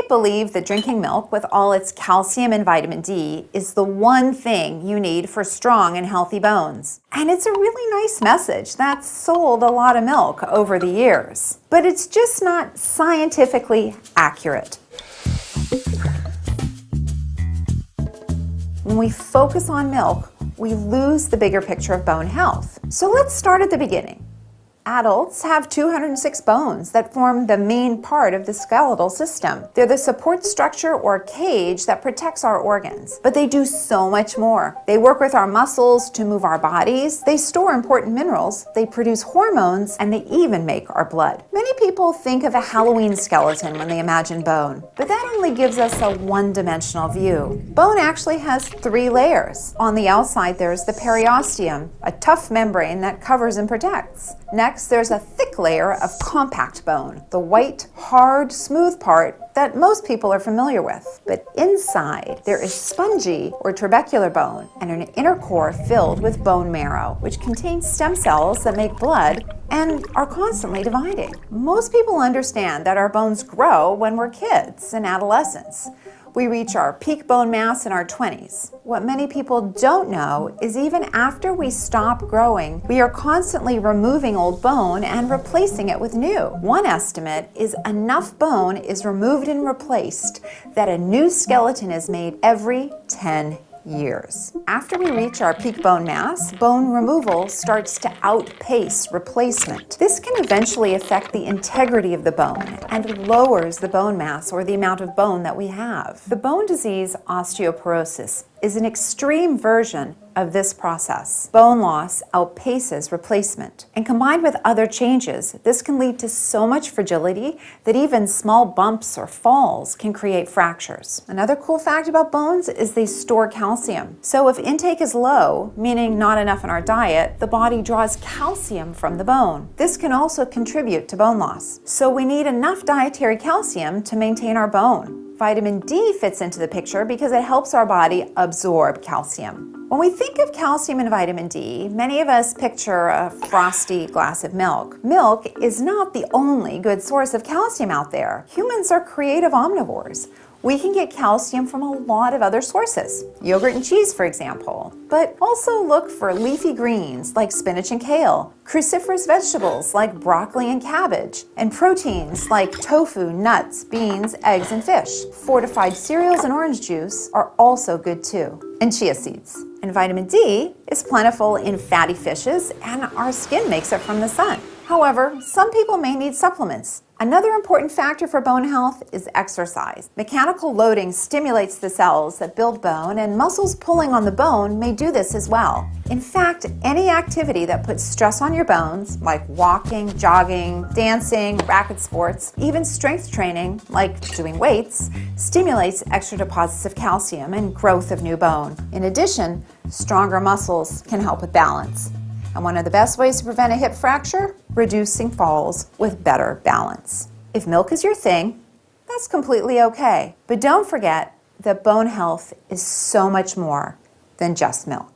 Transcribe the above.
believe that drinking milk with all its calcium and vitamin D is the one thing you need for strong and healthy bones. And it's a really nice message that's sold a lot of milk over the years. But it's just not scientifically accurate. When we focus on milk, we lose the bigger picture of bone health. So let's start at the beginning. Adults have 206 bones that form the main part of the skeletal system. They're the support structure or cage that protects our organs. But they do so much more. They work with our muscles to move our bodies. They store important minerals. They produce hormones, and they even make our blood. Many people think of a Halloween skeleton when they imagine bone, but that only gives us a one-dimensional view. Bone actually has 3 layers. On the outside, there's the periosteum, a tough membrane that covers and protects. Next, there's a thick layer of compact bone, the white, hard, smooth part that most people are familiar with. But inside, there is spongy or trabecular bone and an inner core filled with bone marrow, which contains stem cells that make blood and are constantly dividing. Most people understand that our bones grow when we're kids and adolescents. We reach our peak bone mass in our 20s. What many people don't know is even after we stop growing, we are constantly removing old bone and replacing it with new. One estimate is enough bone is removed and replaced that a new skeleton is made every 10 years. After we reach our peak bone mass, bone removal starts to outpace replacement. This can eventually affect the integrity of the bone and lowers the bone mass or the amount of bone that we have. The bone disease osteoporosis is an extreme version of this process. Bone loss outpaces replacement. And combined with other changes, this can lead to so much fragility that even small bumps or falls can create fractures. Another cool fact about bones is they store calcium. So if intake is low, meaning not enough in our diet, the body draws calcium from the bone. This can also contribute to bone loss. So we need enough dietary calcium to maintain our bone. Vitamin D fits into the picture because it helps our body absorb calcium. When we think of calcium and vitamin D, many of us picture a frosty glass of milk. Milk is not the only good source of calcium out there. Humans are creative omnivores. We can get calcium from a lot of other sources, yogurt and cheese, for example. But also look for leafy greens like spinach and kale, cruciferous vegetables like broccoli and cabbage, and proteins like tofu, nuts, beans, eggs, and fish. Fortified cereals and orange juice are also good too, and chia seeds. And vitamin D is plentiful in fatty fishes, and our skin makes it from the sun. However, some people may need supplements. Another important factor for bone health is exercise. Mechanical loading stimulates the cells that build bone, and muscles pulling on the bone may do this as well. In fact, any activity that puts stress on your bones, like walking, jogging, dancing, racket sports, even strength training, like doing weights, stimulates extra deposits of calcium and growth of new bone. In addition, stronger muscles can help with balance. And one of the best ways to prevent a hip fracture? Reducing falls with better balance. If milk is your thing, that's completely okay. But don't forget that bone health is so much more than just milk.